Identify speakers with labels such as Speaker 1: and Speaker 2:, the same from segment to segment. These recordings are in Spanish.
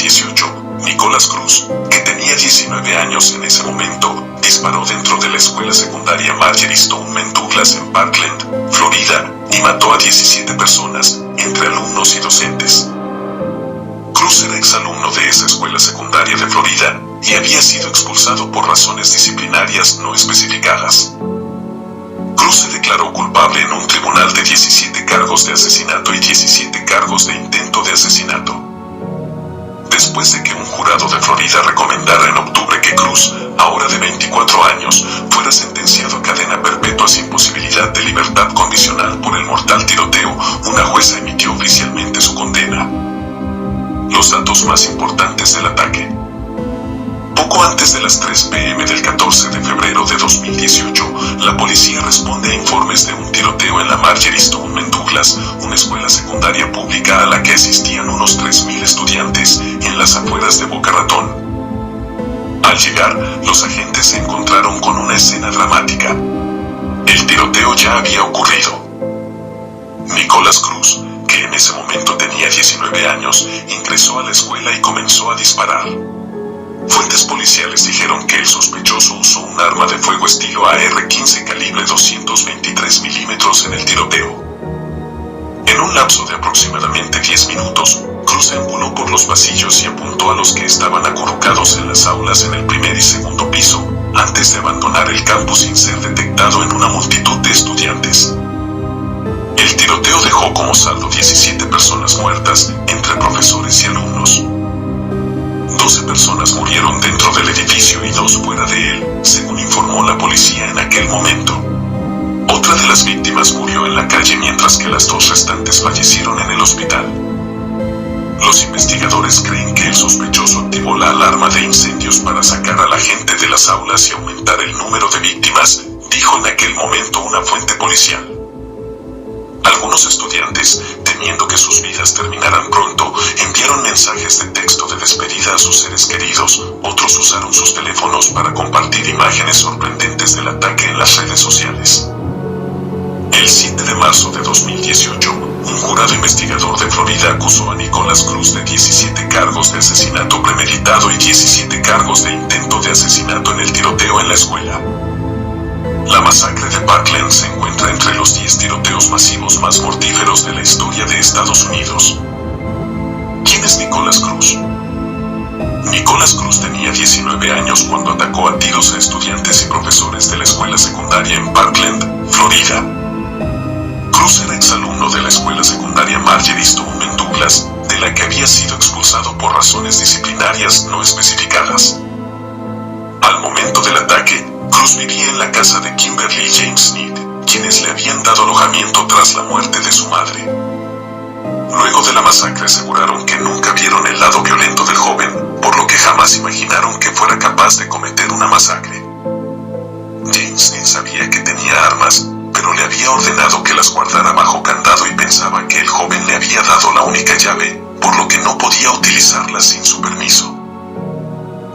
Speaker 1: 2018, Nicholas Cruz, que tenía 19 años en ese momento, disparó dentro de la escuela secundaria Marjory Stoneman Douglas en Parkland, Florida, y mató a 17 personas, entre alumnos y docentes. Cruz era exalumno de esa escuela secundaria de Florida y había sido expulsado por razones disciplinarias no especificadas. Cruz se declaró culpable en un tribunal de 17 cargos de asesinato y 17 cargos de intento de asesinato. Después de que un jurado de Florida recomendara en octubre que Cruz, ahora de 24 años, fuera sentenciado a cadena perpetua sin posibilidad de libertad condicional por el mortal tiroteo, una jueza emitió oficialmente su condena. Los datos más importantes del ataque. Poco antes de las 3 p.m. del 14 de febrero de 2018, la policía responde a informes de un tiroteo en la Marjory Stoneman Douglas, una escuela secundaria pública a la que asistían unos 3.000 estudiantes, en las afueras de Boca Ratón. Al llegar, los agentes se encontraron con una escena dramática. El tiroteo ya había ocurrido. Nicholas Cruz, que en ese momento tenía 19 años, ingresó a la escuela y comenzó a disparar. Fuentes policiales dijeron que el sospechoso usó un arma de fuego estilo AR-15 calibre 223 milímetros en el tiroteo. En un lapso de aproximadamente 10 minutos, Cruz deambuló por los pasillos y apuntó a los que estaban acurrucados en las aulas en el primer y segundo piso, antes de abandonar el campus sin ser detectado en una multitud de estudiantes. El tiroteo dejó como saldo 17 personas muertas, entre profesores y alumnos. 12 personas murieron dentro del edificio y 2 fuera de él, según informó la policía en aquel momento. Otra de las víctimas murió en la calle mientras que las 2 restantes fallecieron en el hospital. Los investigadores creen que el sospechoso activó la alarma de incendios para sacar a la gente de las aulas y aumentar el número de víctimas, dijo en aquel momento una fuente policial. Algunos estudiantes, temiendo que sus vidas terminaran pronto, enviaron mensajes de texto de despedida a sus seres queridos, otros usaron sus teléfonos para compartir imágenes sorprendentes del ataque en las redes sociales. El 7 de marzo de 2018, un jurado investigador de Florida acusó a Nicholas Cruz de 17 cargos de asesinato premeditado y 17 cargos de intento de asesinato en el tiroteo en la escuela. La masacre de Parkland se encuentra entre los 10 tiroteos masivos más mortíferos de la historia de Estados Unidos. ¿Quién es Nicholas Cruz? Nicholas Cruz tenía 19 años cuando atacó a tiros a estudiantes y profesores de la escuela secundaria en Parkland, Florida. Cruz era exalumno de la escuela secundaria Marjory Stoneman Douglas, de la que había sido expulsado por razones disciplinarias no especificadas. Al momento del ataque, Cruz vivía en la casa de Kimberly y James Sneed, quienes le habían dado alojamiento tras la muerte de su madre. Luego de la masacre aseguraron que nunca vieron el lado violento del joven, por lo que jamás imaginaron que fuera capaz de cometer una masacre. James Sneed sabía que tenía armas, pero le había ordenado que las guardara bajo candado y pensaba que el joven le había dado la única llave, por lo que no podía utilizarlas sin su permiso.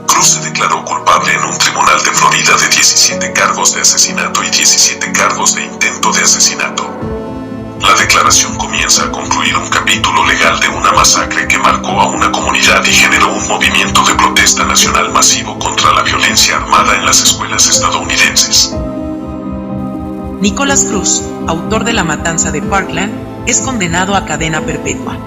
Speaker 1: Cruz se declaró culpable en un tribunal de Florida de 17 cargos de asesinato y 17 cargos de intento de asesinato. La declaración comienza a concluir un capítulo legal de una masacre que marcó a una comunidad y generó un movimiento de protesta nacional masivo contra la violencia armada en las escuelas estadounidenses.
Speaker 2: Nicholas Cruz, autor de la matanza de Parkland, es condenado a cadena perpetua.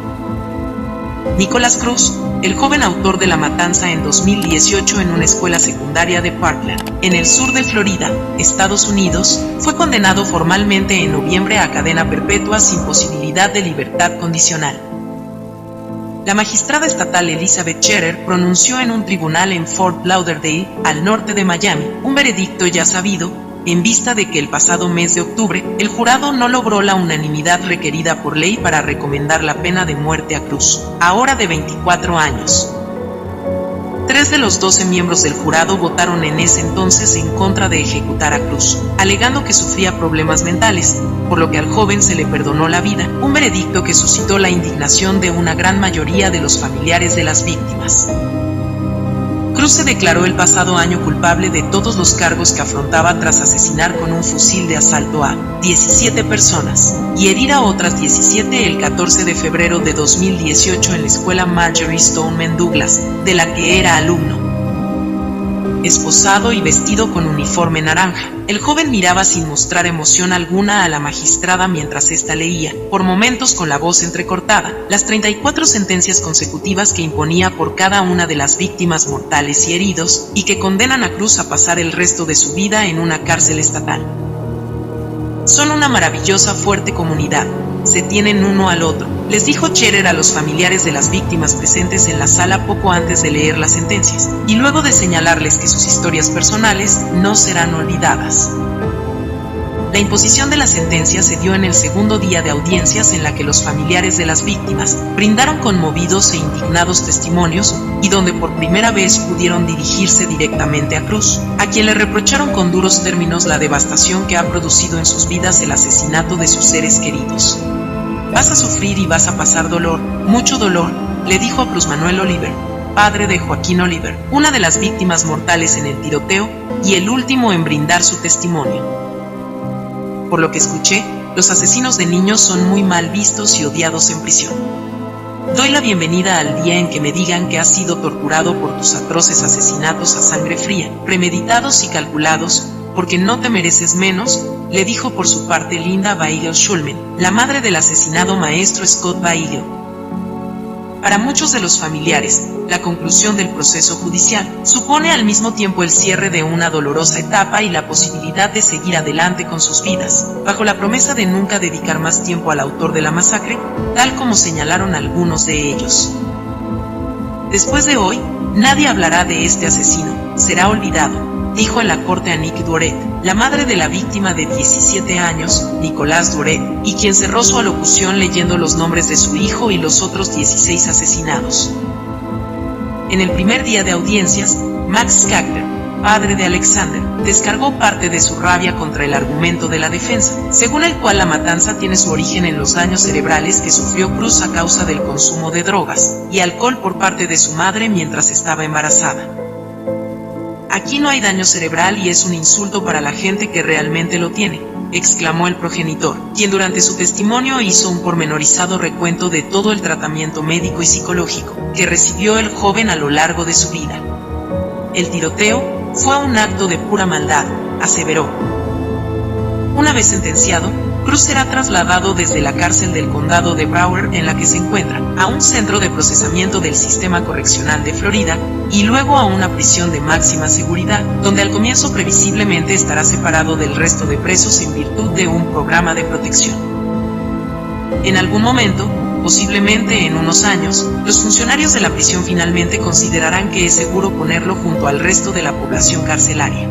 Speaker 2: Nicholas Cruz, el joven autor de la matanza en 2018 en una escuela secundaria de Parkland, en el sur de Florida, Estados Unidos, fue condenado formalmente en noviembre a cadena perpetua sin posibilidad de libertad condicional. La magistrada estatal Elizabeth Cherer pronunció en un tribunal en Fort Lauderdale, al norte de Miami, un veredicto ya sabido, en vista de que el pasado mes de octubre, el jurado no logró la unanimidad requerida por ley para recomendar la pena de muerte a Cruz, ahora de 24 años. 3 de los 12 miembros del jurado votaron en ese entonces en contra de ejecutar a Cruz, alegando que sufría problemas mentales, por lo que al joven se le perdonó la vida, un veredicto que suscitó la indignación de una gran mayoría de los familiares de las víctimas. Cruz se declaró el pasado año culpable de todos los cargos que afrontaba tras asesinar con un fusil de asalto a 17 personas y herir a otras 17 el 14 de febrero de 2018 en la escuela Marjory Stoneman Douglas, de la que era alumno. Esposado y vestido con uniforme naranja, el joven miraba sin mostrar emoción alguna a la magistrada mientras ésta leía, por momentos con la voz entrecortada, las 34 sentencias consecutivas que imponía por cada una de las víctimas mortales y heridos, y que condenan a Cruz a pasar el resto de su vida en una cárcel estatal. Son una maravillosa fuerte comunidad, se tienen uno al otro, les dijo Cherer a los familiares de las víctimas presentes en la sala poco antes de leer las sentencias, y luego de señalarles que sus historias personales no serán olvidadas. La imposición de la sentencia se dio en el segundo día de audiencias en la que los familiares de las víctimas brindaron conmovidos e indignados testimonios y donde por primera vez pudieron dirigirse directamente a Cruz, a quien le reprocharon con duros términos la devastación que ha producido en sus vidas el asesinato de sus seres queridos. Vas a sufrir y vas a pasar dolor, mucho dolor, le dijo a Cruz Manuel Oliver, padre de Joaquín Oliver, una de las víctimas mortales en el tiroteo y el último en brindar su testimonio. Por lo que escuché, los asesinos de niños son muy mal vistos y odiados en prisión. Doy la bienvenida al día en que me digan que has sido torturado por tus atroces asesinatos a sangre fría, premeditados y calculados, porque no te mereces menos, le dijo por su parte Linda Weigel Schulman, la madre del asesinado maestro Scott Weigel. Para muchos de los familiares, la conclusión del proceso judicial supone al mismo tiempo el cierre de una dolorosa etapa y la posibilidad de seguir adelante con sus vidas, bajo la promesa de nunca dedicar más tiempo al autor de la masacre, tal como señalaron algunos de ellos. Después de hoy, nadie hablará de este asesino, será olvidado, dijo en la corte a Nick Duret, la madre de la víctima de 17 años, Nicolás Duret, y quien cerró su alocución leyendo los nombres de su hijo y los otros 16 asesinados. En el primer día de audiencias, Max Schachter, padre de Alexander, descargó parte de su rabia contra el argumento de la defensa, según el cual la matanza tiene su origen en los daños cerebrales que sufrió Cruz a causa del consumo de drogas y alcohol por parte de su madre mientras estaba embarazada. Aquí no hay daño cerebral y es un insulto para la gente que realmente lo tiene, exclamó el progenitor, quien durante su testimonio hizo un pormenorizado recuento de todo el tratamiento médico y psicológico que recibió el joven a lo largo de su vida. El tiroteo fue un acto de pura maldad, aseveró. Una vez sentenciado, Cruz será trasladado desde la cárcel del condado de Broward en la que se encuentra, a un centro de procesamiento del sistema correccional de Florida, y luego a una prisión de máxima seguridad, donde al comienzo previsiblemente estará separado del resto de presos en virtud de un programa de protección. En algún momento, posiblemente en unos años, los funcionarios de la prisión finalmente considerarán que es seguro ponerlo junto al resto de la población carcelaria.